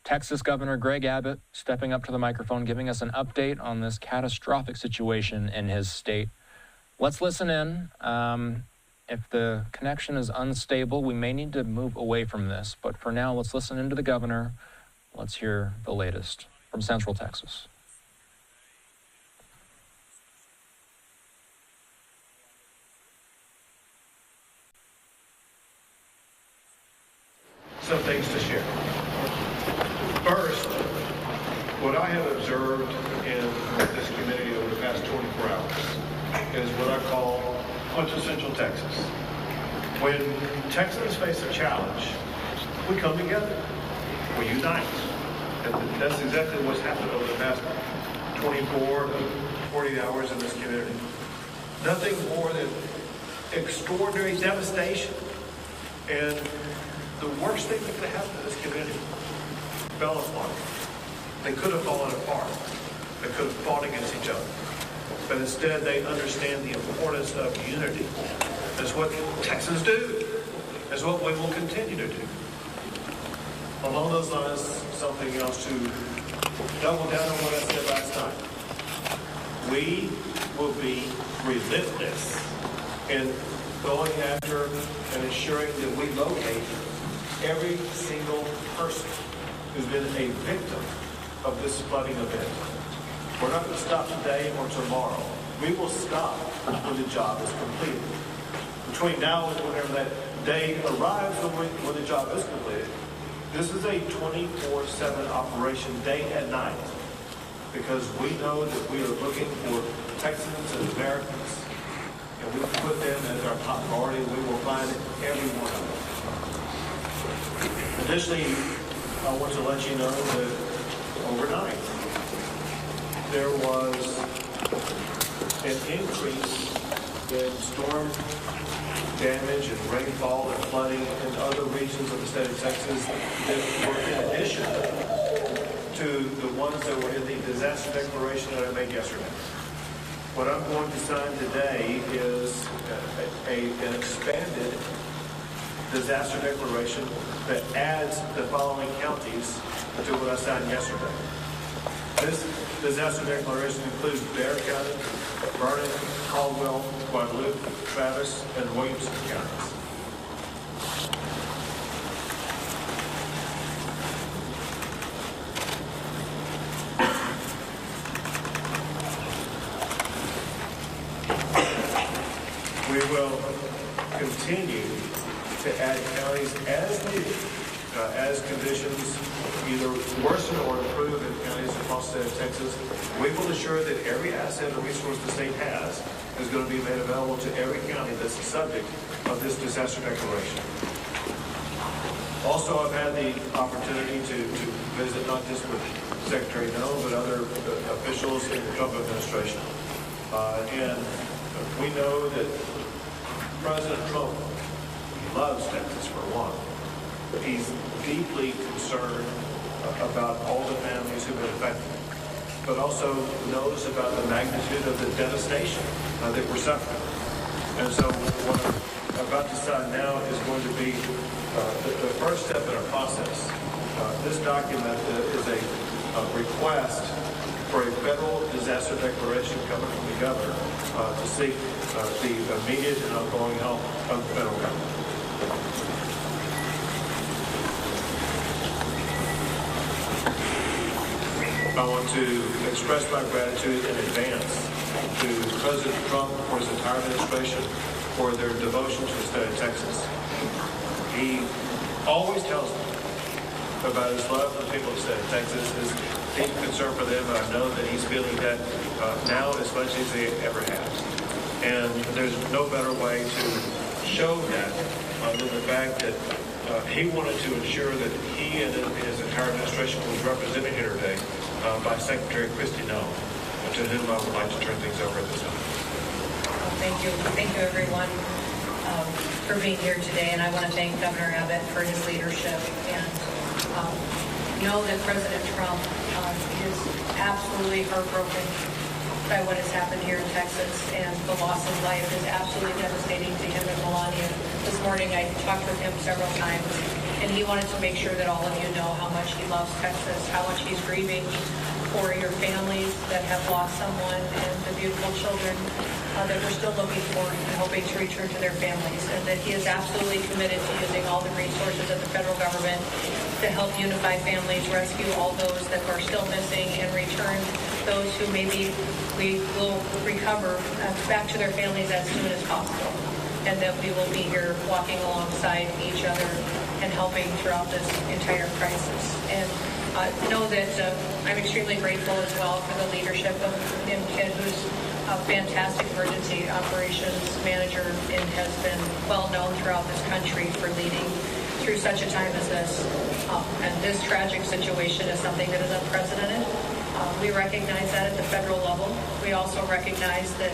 Texas Governor Greg Abbott stepping up to the microphone, giving us an update on this catastrophic situation in his state. Let's listen in. If the connection is unstable, we may need to move away from this. But for now, let's listen into the governor. Let's hear the latest from Central Texas. Some things to share. First, what I have observed in this community over the past 24 hours is what I call quintessential Texas. When Texans face a challenge, we come together. We unite. And that's exactly what's happened over the past 24 to 40 hours in this community. Nothing more than extraordinary devastation. And the worst thing that could happen to this community fell upon them. They could have fallen apart. They could have fought against each other. But instead, they understand the importance of unity. That's what Texans do. That's what we will continue to do. Along those lines, something else to double down on what I said last time. We will be relentless in going after and ensuring that we locate every single person who's been a victim of this flooding event. We're not going to stop today or tomorrow. We will stop when the job is completed. Between now and whenever that day arrives when the job is completed, this is a 24/7 operation, day and night, because we know that we are looking for Texans and Americans, and we put them as our top priority. We will find every one of them. Additionally, I want to let you know that overnight there was an increase in storm damage and rainfall and flooding in other regions of the state of Texas that were in addition to the ones that were in the disaster declaration that I made yesterday. What I'm going to sign today is an expanded disaster declaration that adds the following counties to what I signed yesterday. This disaster declaration includes Bexar County, Vernon, Caldwell, Guadalupe, Travis, and Williamson counties. We will continue to add counties as needed, as conditions either worsen or improve in counties across the state of Texas. We will ensure that every asset or resource the state has is going to be made available to every county that's the subject of this disaster declaration. Also, I've had the opportunity to visit not just with Secretary Noem, but other officials in the Trump administration. And we know that President Trump loves Texas, for one. He's deeply concerned about all the families who've been affected, but also knows about the magnitude of the devastation that we're suffering. And so what I'm about to sign now is going to be the first step in our process. This document is a request for a federal disaster declaration coming from the governor to seek the immediate and ongoing help of the federal government. I want to express my gratitude in advance to President Trump for his entire administration for their devotion to the state of Texas. He always tells me about his love for the people of the state of Texas, his deep concern for them, and I know that he's feeling that now as much as he ever has. And there's no better way to show that than the fact that he wanted to ensure that he and his entire administration was represented here today by Secretary Noem, to whom I would like to turn things over at this time. Thank you. Thank you, everyone, for being here today. And I want to thank Governor Abbott for his leadership. And know that President Trump is absolutely heartbroken by what has happened here in Texas. And the loss of life is absolutely devastating to him and Melania. This morning I talked with him several times. And he wanted to make sure that all of you know how much he loves Texas, how much he's grieving for your families that have lost someone and the beautiful children that we're still looking for and hoping to return to their families, and that he is absolutely committed to using all the resources of the federal government to help unify families, rescue all those that are still missing, and return those who maybe we will recover back to their families as soon as possible, and that we will be here walking alongside each other and helping throughout this entire crisis. And know that I'm extremely grateful as well for the leadership of Nim Kidd, who's a fantastic emergency operations manager and has been well known throughout this country for leading through such a time as this. And this tragic situation is something that is unprecedented. We recognize that at the federal level. We also recognize that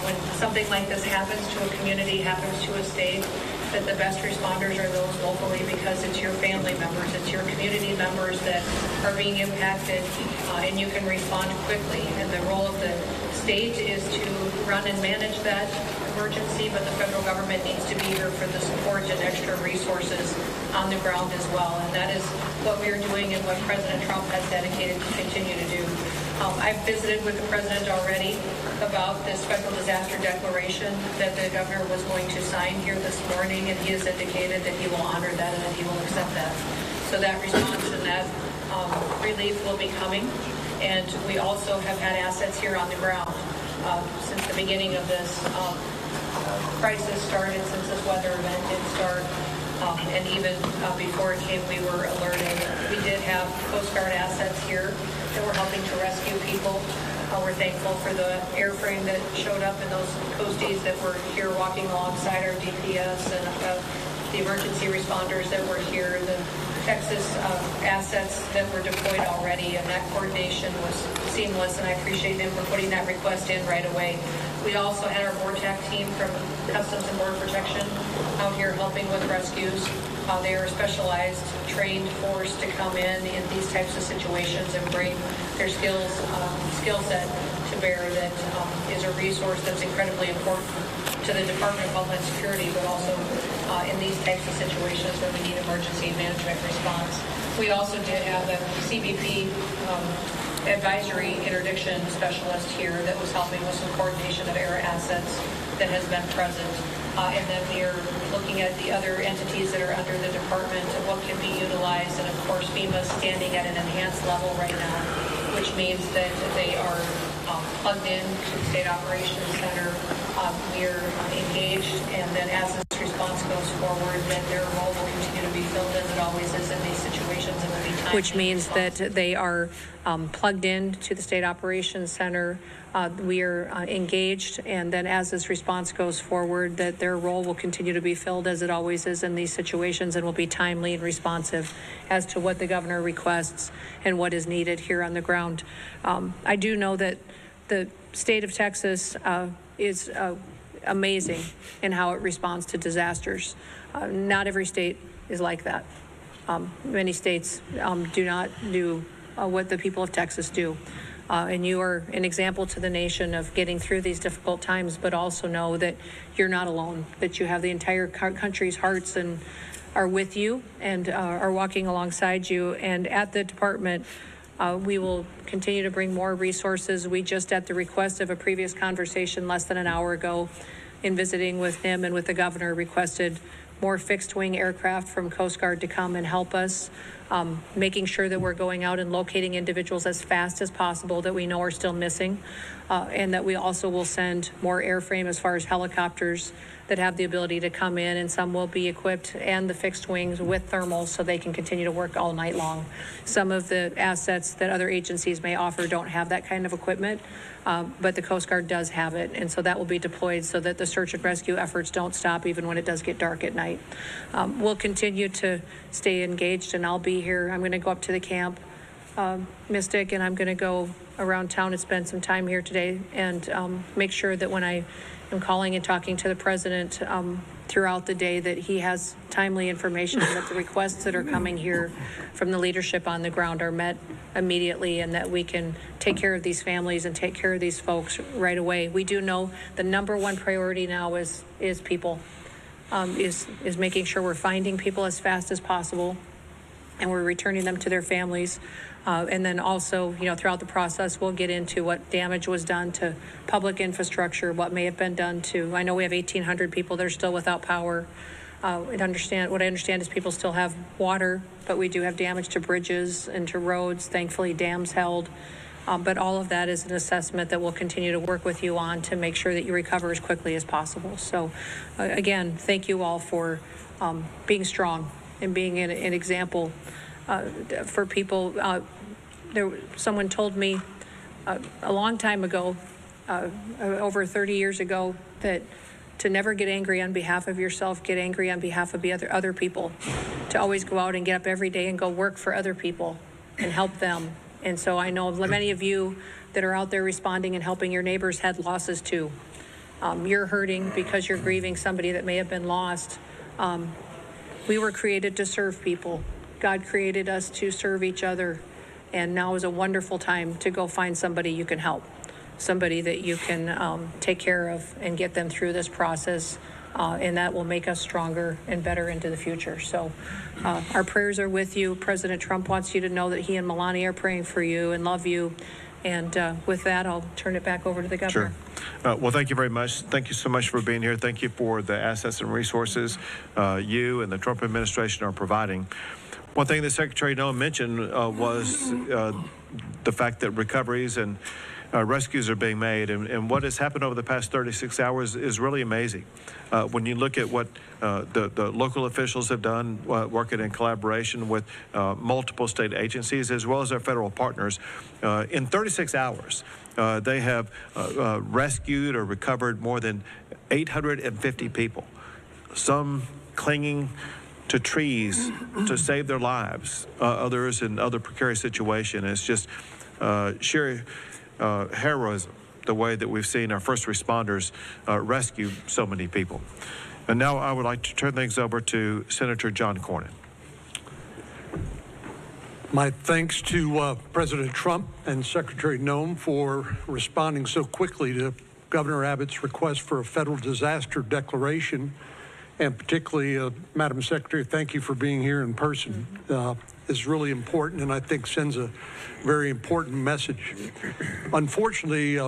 when something like this happens to a community, happens to a state, that the best responders are those locally, because it's your family members, it's your community members that are being impacted, and you can respond quickly. And the role of the state is to run and manage that emergency, but the federal government needs to be here for the support and extra resources on the ground as well. And that is what we are doing and what President Trump has dedicated to continue to do. I've visited with the president already about this special disaster declaration that the governor was going to sign here this morning, and he has indicated that he will honor that and that he will accept that. So that response and that relief will be coming. And we also have had assets here on the ground since the beginning of this crisis started, since this weather event did start. And even before it came, we were alerted. We did have Coast Guard assets here that were helping to rescue people. We're thankful for the airframe that showed up and those coasties that were here walking alongside our DPS, and the emergency responders that were here, the Texas assets that were deployed already, and that coordination was seamless, and I appreciate them for putting that request in right away. We also had our VORTAC team from Customs and Border Protection out here helping with rescues. They are a specialized, trained force to come in these types of situations and bring their skill set to bear that is a resource that's incredibly important to the Department of Homeland Security, but also in these types of situations where we need emergency management response. We also did have a CBP advisory interdiction specialist here that was helping with some coordination of air assets that has been present. And then we are looking at the other entities that are under the department and what can be utilized. And of course, FEMA is standing at an enhanced level right now, which means that they are plugged in to the State Operations Center. We are engaged, and then as this response goes forward, that their role will continue to be filled as it always is in these situations, and will be timely. Which means that they are plugged in to the State Operations Center. We are engaged, and then as this response goes forward, that their role will continue to be filled as it always is in these situations, and will be timely and responsive as to what the governor requests and what is needed here on the ground. I do know that the state of Texas is amazing in how it responds to disasters. Not every state is like that. Many states do not do what the people of Texas do. And you are an example to the nation of getting through these difficult times, but also know that you're not alone, that you have the entire country's hearts and are with you and are walking alongside you. And at the department, we will continue to bring more resources. We just, at the request of a previous conversation less than an hour ago, in visiting with him and with the governor, requested more fixed-wing aircraft from Coast Guard to come and help us, making sure that we're going out and locating individuals as fast as possible that we know are still missing, and that we also will send more airframe as far as helicopters that have the ability to come in, and some will be equipped, and the fixed wings with thermals so they can continue to work all night long. Some of the assets that other agencies may offer don't have that kind of equipment, but the Coast Guard does have it, and so that will be deployed so that the search and rescue efforts don't stop even when it does get dark at night. We'll continue to stay engaged, and I'll be here. I'm going to go up to the camp, Mystic, and I'm going to go around town and spend some time here today and make sure that when I am calling and talking to the president throughout the day, that he has timely information, and that the requests that are coming here from the leadership on the ground are met immediately, and that we can take care of these families and take care of these folks right away. We do know the number one priority now is people. is making sure we're finding people as fast as possible, and we're returning them to their families. And then also, throughout the process, we'll get into what damage was done to public infrastructure, what may have been done to, I know we have 1,800 people that are still without power. What I understand is people still have water, but we do have damage to bridges and to roads. Thankfully, dams held. But all of that is an assessment that we'll continue to work with you on to make sure that you recover as quickly as possible. So, again, thank you all for being strong and being an example for people. Someone told me a long time ago, over 30 years ago, that to never get angry on behalf of yourself, get angry on behalf of the other people, to always go out and get up every day and go work for other people and help them. And so I know many of you that are out there responding and helping your neighbors had losses too. You're hurting because you're grieving somebody that may have been lost. We were created to serve people. God created us to serve each other. And now is a wonderful time to go find somebody you can help, somebody that you can take care of and get them through this process. And that will make us stronger and better into the future. So our prayers are with you. President Trump wants you to know that he and Melania are praying for you and love you. And with that, I'll turn it back over to the governor. Sure. Well, thank you very much. Thank you so much for being here. Thank you for the assets and resources you and the Trump administration are providing. One thing that Secretary Noem mentioned was the fact that recoveries and rescues are being made, and what has happened over the past 36 hours is really amazing. When you look at what the local officials have done, working in collaboration with multiple state agencies as well as our federal partners, in 36 hours, they have rescued or recovered more than 850 people, some clinging to trees to save their lives, others in other precarious situations. It's just sheer heroism, the way that we've seen our first responders rescue so many people. And now I would like to turn things over to Senator John Cornyn. My thanks to President Trump and Secretary Noem for responding so quickly to Governor Abbott's request for a federal disaster declaration. And particularly, Madam Secretary, thank you for being here in person. It's really important, and I think sends a very important message. Unfortunately,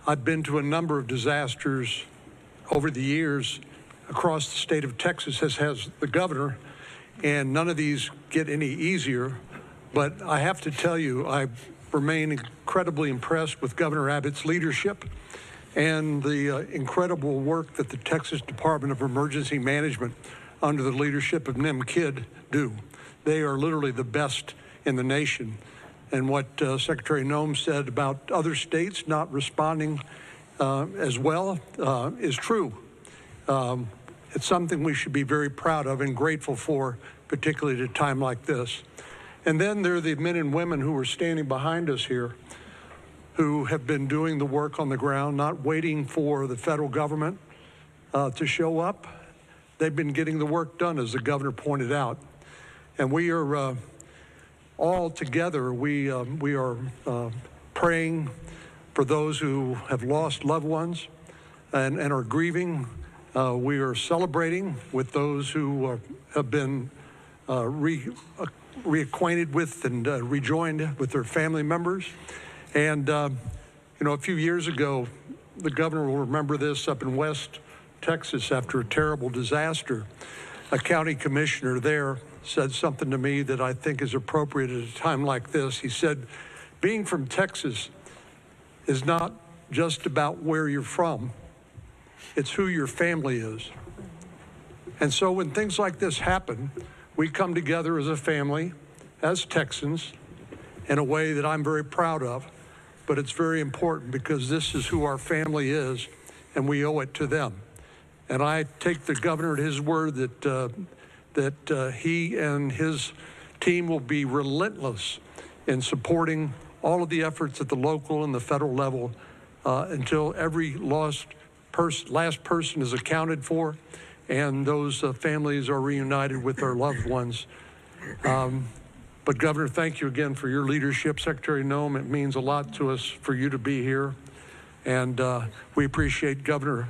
I've been to a number of disasters over the years across the state of Texas, as has the governor, and none of these get any easier. But I have to tell you, I remain incredibly impressed with Governor Abbott's leadership and the incredible work that the Texas Department of Emergency Management under the leadership of Noem do. They are literally the best in the nation. And what Secretary Noem said about other states not responding as well is true. It's something we should be very proud of and grateful for, particularly at a time like this. And then there are the men and women who are standing behind us here, who have been doing the work on the ground, not waiting for the federal government to show up. They've been getting the work done, as the governor pointed out. And we are all together, we are praying for those who have lost loved ones and are grieving. We are celebrating with those who have been reacquainted with and rejoined with their family members. And, a few years ago, the governor will remember this, up in West Texas after a terrible disaster, a county commissioner there said something to me that I think is appropriate at a time like this. He said, being from Texas is not just about where you're from, it's who your family is. And so when things like this happen, we come together as a family, as Texans, in a way that I'm very proud of. But it's very important because this is who our family is, and we owe it to them. And I take the governor at his word that he and his team will be relentless in supporting all of the efforts at the local and the federal level until every last person is accounted for and those families are reunited with their loved ones. But Governor, thank you again for your leadership. Secretary Noem, it means a lot to us for you to be here. And we appreciate Governor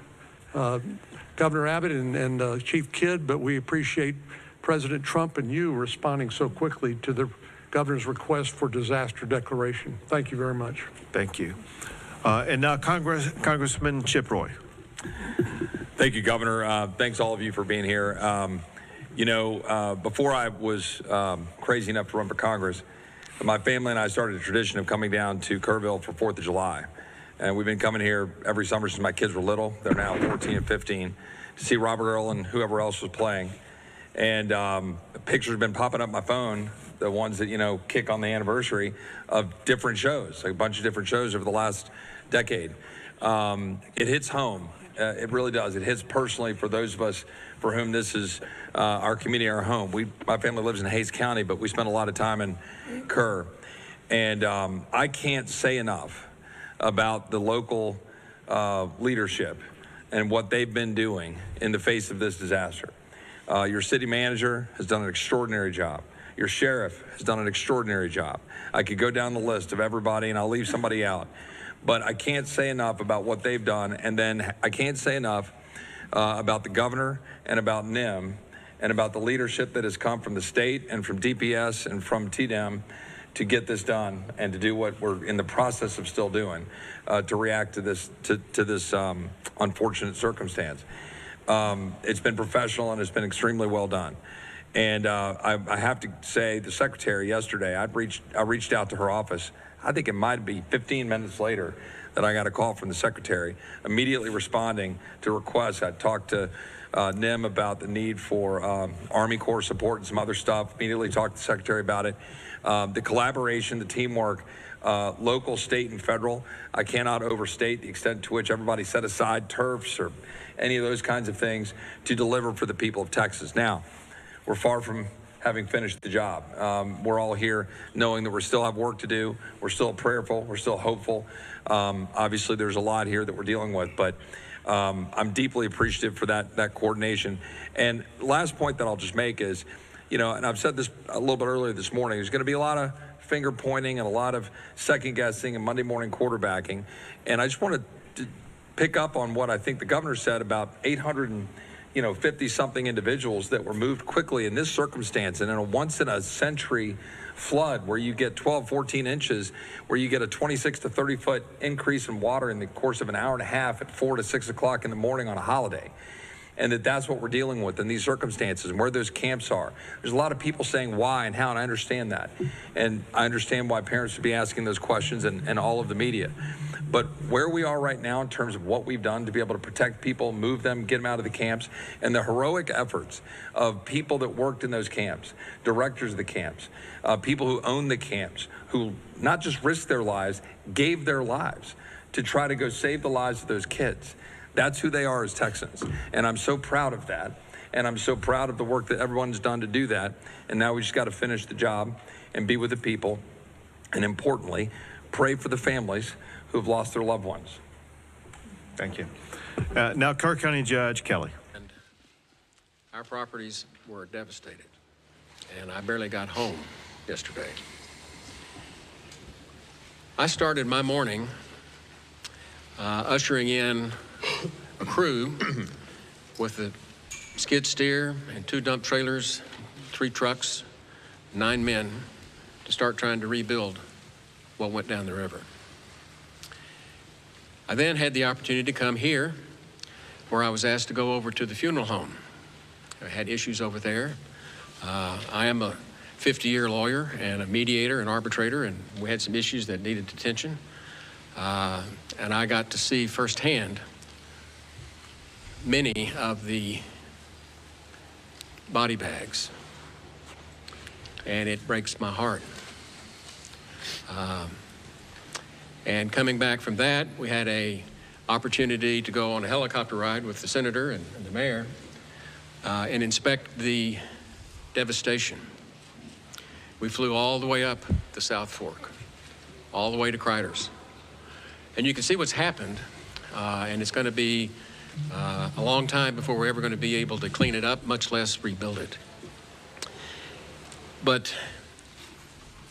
Governor Abbott and Chief Kidd, but we appreciate President Trump and you responding so quickly to the governor's request for disaster declaration. Thank you very much. Thank you. And now Congressman Roy. Thank you, Governor. Thanks all of you for being here. Before I was crazy enough to run for Congress, my family and I started a tradition of coming down to Kerrville for 4th of July. And we've been coming here every summer since my kids were little. They're now 14 and 15 to see Robert Earl and whoever else was playing. And pictures have been popping up my phone, the ones that, kick on the anniversary of different shows, like a bunch of different shows over the last decade. It hits home. It really does. It hits personally for those of us for whom this is our community, our home. My family lives in Hays County, but we spend a lot of time in Kerr. And I can't say enough about the local leadership and what they've been doing in the face of this disaster. Your city manager has done an extraordinary job. Your sheriff has done an extraordinary job. I could go down the list of everybody and I'll leave somebody out. But I can't say enough about what they've done. And then I can't say enough about the governor and about Noem and about the leadership that has come from the state and from DPS and from TDEM to get this done and to do what we're in the process of still doing to react to this unfortunate circumstance. It's been professional and it's been extremely well done. And I have to say, the secretary yesterday, I reached out to her office. I think it might be 15 minutes later that I got a call from the secretary, immediately responding to requests. I talked to Noem about the need for Army Corps support and some other stuff, immediately talked to the secretary about it. The collaboration, the teamwork, local, state, and federal, I cannot overstate the extent to which everybody set aside turfs or any of those kinds of things to deliver for the people of Texas. Now, we're far from having finished the job. We're all here knowing that we still have work to do. We're still prayerful. We're still hopeful. Obviously, there's a lot here that we're dealing with, but I'm deeply appreciative for that coordination. And the last point that I'll just make is, and I've said this a little bit earlier this morning, there's going to be a lot of finger pointing and a lot of second guessing and Monday morning quarterbacking. And I just want to pick up on what I think the governor said about 850-something individuals that were moved quickly in this circumstance and in a once-in-a-century flood where you get 12, 14 inches, where you get a 26 to 30-foot increase in water in the course of an hour and a half at 4 to 6 o'clock in the morning on a holiday. And that's what we're dealing with in these circumstances and where those camps are. There's a lot of people saying why and how, and I understand that. And I understand why parents would be asking those questions and all of the media. But where we are right now in terms of what we've done to be able to protect people, move them, get them out of the camps, and the heroic efforts of people that worked in those camps, directors of the camps, people who own the camps, who not just risked their lives, gave their lives to try to go save the lives of those kids. That's who they are as Texans. And I'm so proud of that. And I'm so proud of the work that everyone's done to do that. And now we just got to finish the job and be with the people. And importantly, pray for the families who have lost their loved ones. Thank you. Now, Kerr County Judge Kelly. And our properties were devastated. And I barely got home yesterday. I started my morning ushering in a crew with a skid steer and 2 dump trailers, 3 trucks, 9 men to start trying to rebuild what went down the river. I then had the opportunity to come here where I was asked to go over to the funeral home. I had issues over there. I am a 50-year lawyer and a mediator and arbitrator, and we had some issues that needed attention. And I got to see firsthand many of the body bags, and it breaks my heart. And coming back from that, we had an opportunity to go on a helicopter ride with the senator and the mayor and inspect the devastation. We flew all the way up the South Fork, all the way to Criders. And you can see what's happened, and it's going to be a long time before we're ever going to be able to clean it up, much less rebuild it. But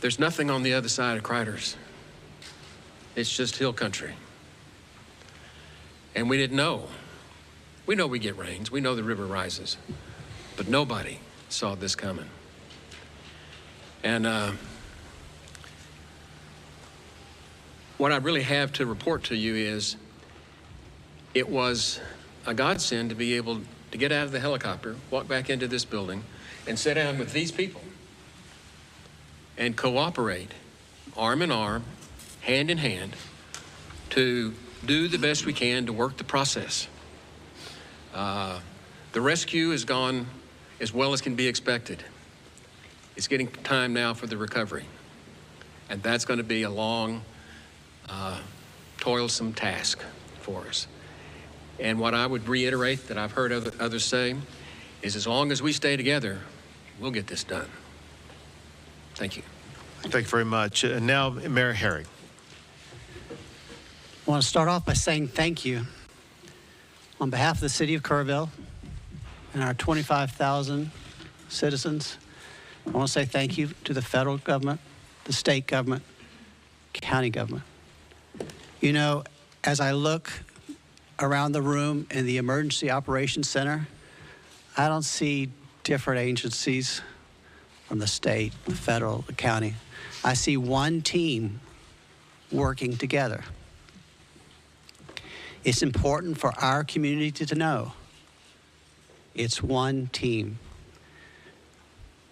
there's nothing on the other side of Criders. It's just hill country. And we didn't know We know we get rains. We know the river rises. But nobody saw this coming. And what I really have to report to you is it was a godsend to be able to get out of the helicopter, walk back into this building, and sit down with these people and cooperate, arm in arm, hand in hand, to do the best we can to work the process. The rescue has gone as well as can be expected. It's getting time now for the recovery. And that's going to be a long, toilsome task for us. And what I would reiterate that I've heard others say is as long as we stay together, we'll get this done. Thank you. Thank you very much. And now, Mayor Herring. I want to start off by saying thank you on behalf of the city of Kerrville and our 25,000 citizens. I want to say thank you to the federal government, the state government, county government. You know, as I look around the room in the Emergency Operations Center, I don't see different agencies from the state, the federal, the county. I see one team working together. It's important for our community to know it's one team.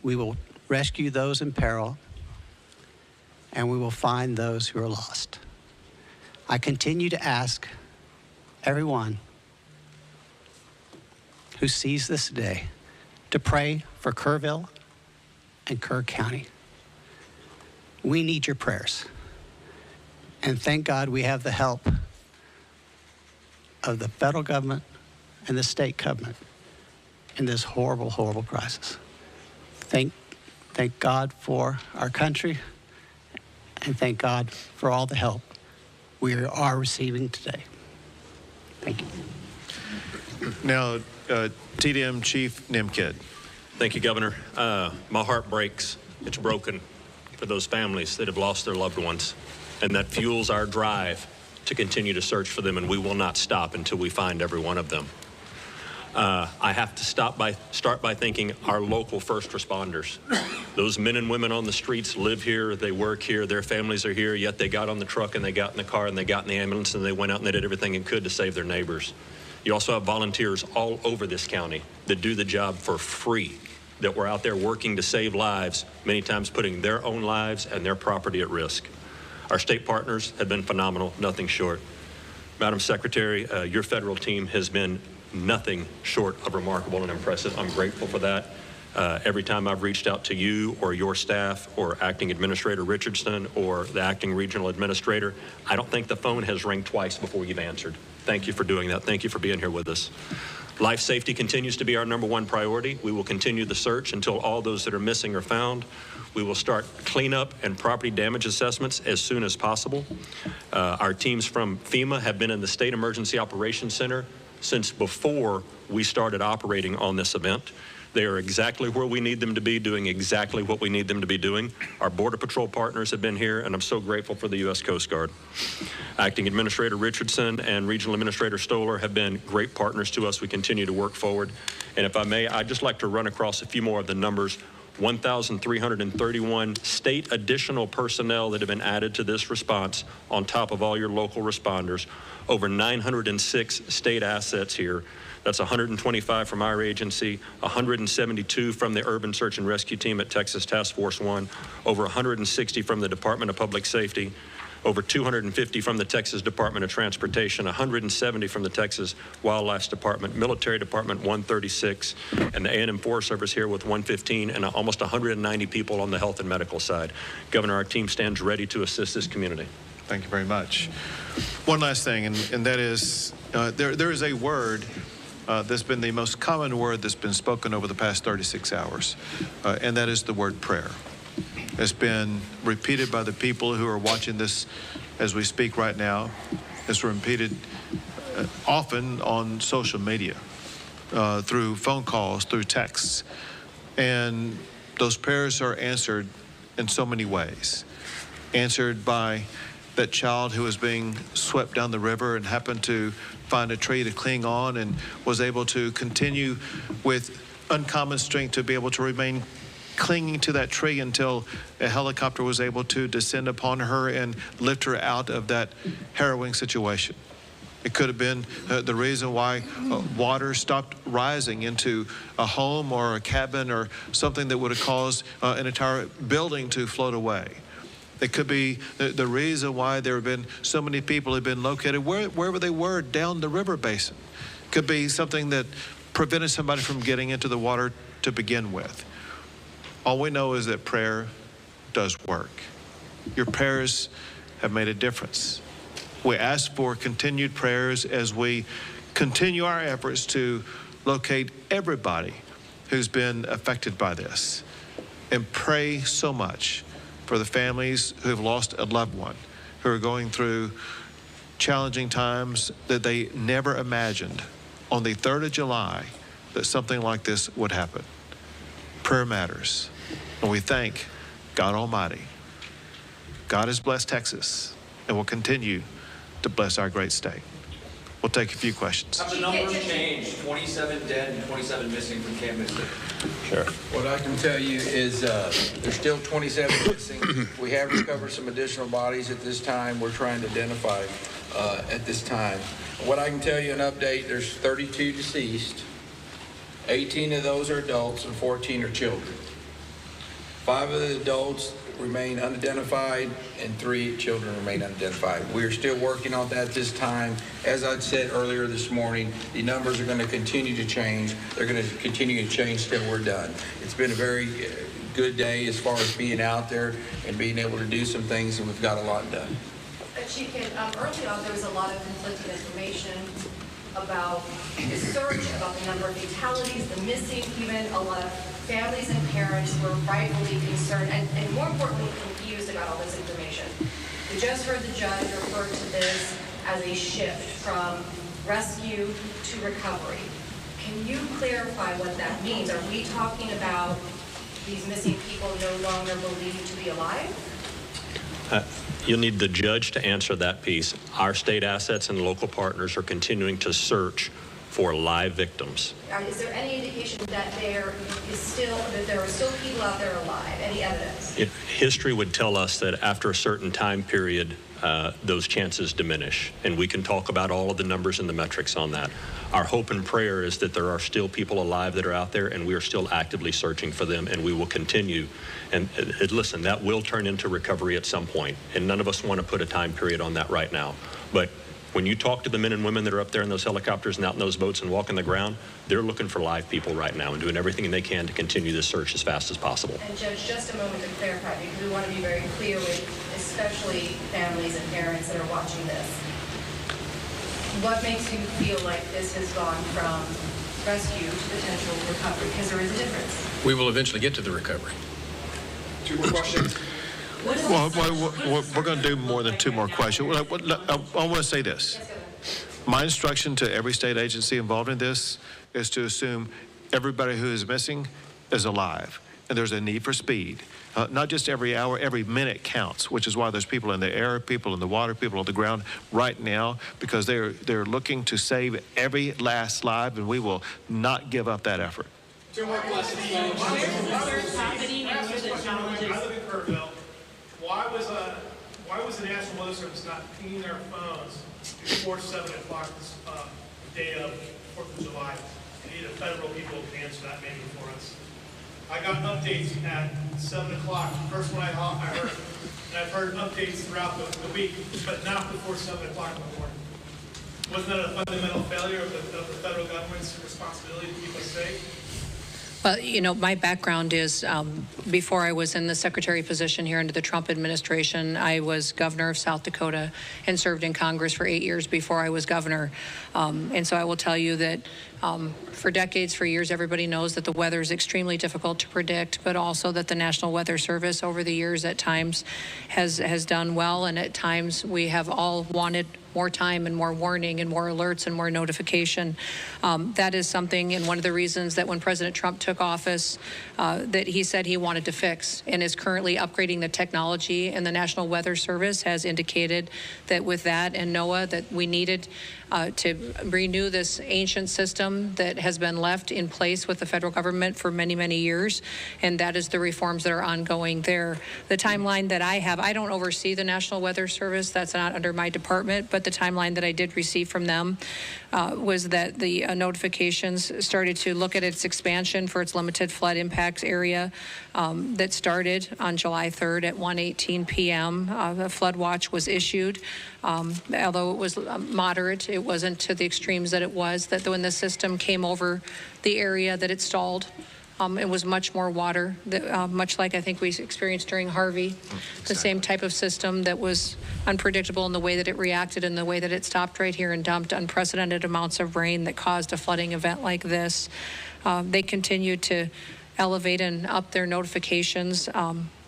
We will rescue those in peril, and we will find those who are lost. I continue to ask everyone who sees this today to pray for Kerrville and Kerr County. We need your prayers. And thank God we have the help of the federal government and the state government in this horrible, horrible crisis. Thank God for our country, and thank God for all the help we are receiving today. Thank you. Now, TDM Chief Nemkid. Thank you, Governor. My heart breaks. It's broken for those families that have lost their loved ones, and that fuels our drive to continue to search for them, and we will not stop until we find every one of them. I have to start by thanking our local first responders. Those men and women on the streets live here, they work here, their families are here, yet they got on the truck and they got in the car and they got in the ambulance and they went out and they did everything they could to save their neighbors. You also have volunteers all over this county that do the job for free, that were out there working to save lives, many times putting their own lives and their property at risk. Our state partners have been phenomenal, nothing short. Madam Secretary, your federal team has been nothing short of remarkable and impressive. I'm grateful for that. Every time I've reached out to you or your staff or Acting Administrator Richardson or the Acting Regional Administrator, I don't think the phone has rang twice before you've answered. Thank you for doing that. Thank you for being here with us. Life safety continues to be our #1 priority. We will continue the search until all those that are missing are found. We will start cleanup and property damage assessments as soon as possible. Our teams from FEMA have been in the State Emergency Operations Center since before we started operating on this event. They are exactly where we need them to be, doing exactly what we need them to be doing. Our Border Patrol partners have been here, and I'm so grateful for the U.S. Coast Guard. Acting Administrator Richardson and Regional Administrator Stoller have been great partners to us. We continue to work forward. And if I may, I'd just like to run across a few more of the numbers. 1,331 state additional personnel that have been added to this response on top of all your local responders. Over 906 state assets here. That's 125 from our agency, 172 from the Urban Search and Rescue Team at Texas Task Force 1, over 160 from the Department of Public Safety, over 250 from the Texas Department of Transportation, 170 from the Texas Wildlife Department, Military Department 136, and the A&M Forest Service here with 115, and almost 190 people on the health and medical side. Governor, our team stands ready to assist this community. Thank you very much. One last thing, and that is, there is a word that's been the most common word that's been spoken over the past 36 hours, and that is the word prayer. It's been repeated by the people who are watching this as we speak right now. It's repeated often on social media, through phone calls, through texts. And those prayers are answered in so many ways. Answered by that child who was being swept down the river and happened to find a tree to cling on and was able to continue with uncommon strength to be able to remain clinging to that tree until a helicopter was able to descend upon her and lift her out of that harrowing situation. It could have been the reason why water stopped rising into a home or a cabin or something that would have caused an entire building to float away. It could be the reason why there have been so many people who have been located wherever they were down the river basin. Could be something that prevented somebody from getting into the water to begin with. All we know is that prayer does work. Your prayers have made a difference. We ask for continued prayers as we continue our efforts to locate everybody who's been affected by this. And pray so much for the families who have lost a loved one, who are going through challenging times that they never imagined on the 3rd of July that something like this would happen. Prayer matters. And we thank God Almighty. God has blessed Texas and will continue to bless our great state. We'll take a few questions. Have the numbers changed? 27 dead and 27 missing from Camp Mystic. Sure. What I can tell you is there's still 27 missing. We have recovered some additional bodies at this time. We're trying to identify at this time. What I can tell you, an update, there's 32 deceased. 18 of those are adults and 14 are children. 5 of the adults remain unidentified and 3 children remain unidentified. We're still working on that this time. As I said earlier this morning, the numbers are going to continue to change. They're going to continue to change till we're done. It's been a very good day as far as being out there and being able to do some things, and we've got a lot done. Chief, early on there was a lot of conflicting information about the search, about the number of fatalities, the missing, even a lot of families and parents were rightfully concerned and more importantly confused about all this information. We just heard the judge refer to this as a shift from rescue to recovery. Can you clarify what that means? Are we talking about these missing people no longer believed to be alive? You'll need the judge to answer that piece. Our state assets and local partners are continuing to search for live victims. Is there any indication that there are still people out there alive? Any evidence? History would tell us that after a certain time period, those chances diminish. And we can talk about all of the numbers and the metrics on that. Our hope and prayer is that there are still people alive that are out there, and we are still actively searching for them, and we will continue. And listen, that will turn into recovery at some point, and none of us want to put a time period on that right now. But when you talk to the men and women that are up there in those helicopters and out in those boats and walking the ground, they're looking for live people right now and doing everything they can to continue this search as fast as possible. And Judge, just a moment to clarify, because we want to be very clear with especially families and parents that are watching this. What makes you feel like this has gone from rescue to potential recovery? Because there is a difference. We will eventually get to the recovery. 2 more questions. Well, we're going to do more than 2 more questions. I want to say this. My instruction to every state agency involved in this is to assume everybody who is missing is alive. And there's a need for speed. Not just every hour, every minute counts, which is why there's people in the air, people in the water, people on the ground right now, because they're looking to save every last life, and we will not give up that effort. 2 more questions. Why was the National Weather Service not pinging their phones before 7 o'clock this day of 4th of July? And either federal people can answer that maybe for us. I got updates at 7 o'clock. First one I heard. And I've heard updates throughout the week, but not before 7 o'clock in the morning. Wasn't that a fundamental failure of the federal government's responsibility to keep us safe? Well, you know, my background is before I was in the secretary position here under the Trump administration, I was governor of South Dakota and served in Congress for 8 years before I was governor. And so I will tell you that for decades, for years, everybody knows that the weather is extremely difficult to predict, but also that the National Weather Service over the years at times has done well, and at times we have all wanted more time and more warning and more alerts and more notification. That is something, and one of the reasons that when President Trump took office, that he said he wanted to fix, and is currently upgrading the technology. And the National Weather Service has indicated that with that and NOAA, that we needed to renew this ancient system that has been left in place with the federal government for many, many years. And that is the reforms that are ongoing there. The timeline that I have, I don't oversee the National Weather Service. That's not under my department. But the timeline that I did receive from them was that the notifications started to look at its expansion for its limited flood impacts area that started on July 3rd at 1:18 p.m. The flood watch was issued. Although it was moderate, it wasn't to the extremes that it was, that when the system came over the area that it stalled, it was much more water, much like I think we experienced during Harvey. Exactly. The same type of system that was unpredictable in the way that it reacted and the way that it stopped right here and dumped unprecedented amounts of rain that caused a flooding event like this. They continued to elevate and up their notifications.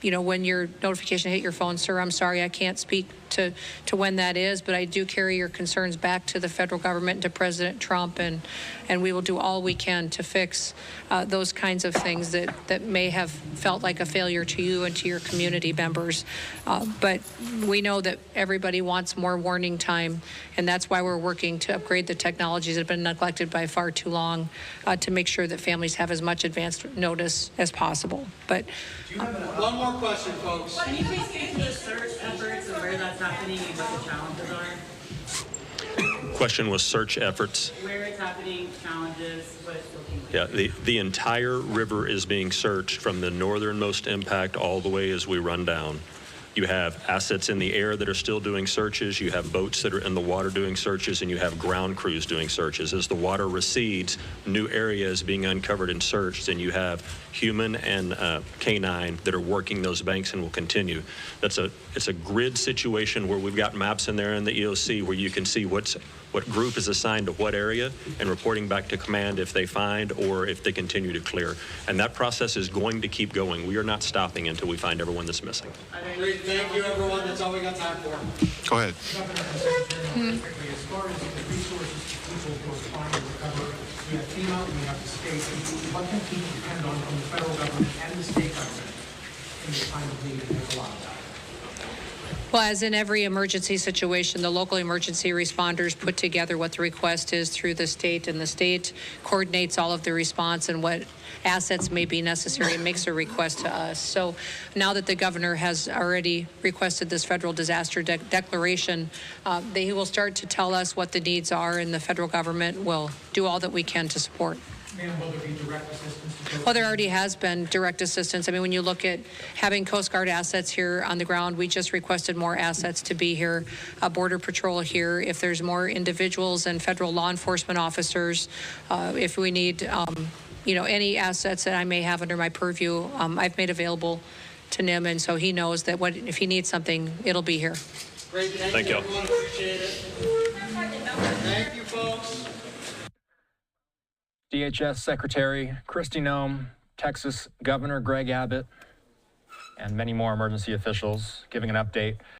You know, when your notification hit your phone, sir, I'm sorry, I can't speak to when that is, but I do carry your concerns back to the federal government and to President Trump, and we will do all we can to fix those kinds of things that may have felt like a failure to you and to your community members. But we know that everybody wants more warning time, and that's why we're working to upgrade the technologies that have been neglected by far too long to make sure that families have as much advanced notice as possible. But one more question, folks. Can you please speak to the search efforts and where that's happening and what the challenges are? Question was search efforts. Where it's happening, challenges, what it's looking like. Yeah, the entire river is being searched from the northernmost impact all the way as we run down. You have assets in the air that are still doing searches. You have boats that are in the water doing searches, and you have ground crews doing searches. As the water recedes, new areas being uncovered and searched, and you have human and canine that are working those banks and will continue. It's a grid situation where we've got maps in there in the EOC where you can see what group is assigned to what area and reporting back to command if they find or if they continue to clear. And that process is going to keep going. We are not stopping until we find everyone that's missing. Great, thank you, everyone. That's all we got time for. Go ahead. As far as the resources people who are trying to recover, we have FEMA, we have the state. What can people depend on from the federal government and the state government in this time of need? And there's a lot of that. well, as in every emergency situation, the local emergency responders put together what the request is through the state, and the state coordinates all of the response and what assets may be necessary and makes a request to us. So now that the governor has already requested this federal disaster declaration, they will start to tell us what the needs are, and the federal government will do all that we can to support. And will there be direct assistance? Well, there already has been direct assistance. I mean, when you look at having Coast Guard assets here on the ground, we just requested more assets to be here, Border Patrol here. If there's more individuals and federal law enforcement officers, if we need, you know, any assets that I may have under my purview, I've made available to Noem, and so he knows that if he needs something, it'll be here. Great, thank you, everyone. Appreciate it. Thank you, folks. DHS Secretary Kristi Noem, Texas Governor Greg Abbott, and many more emergency officials giving an update.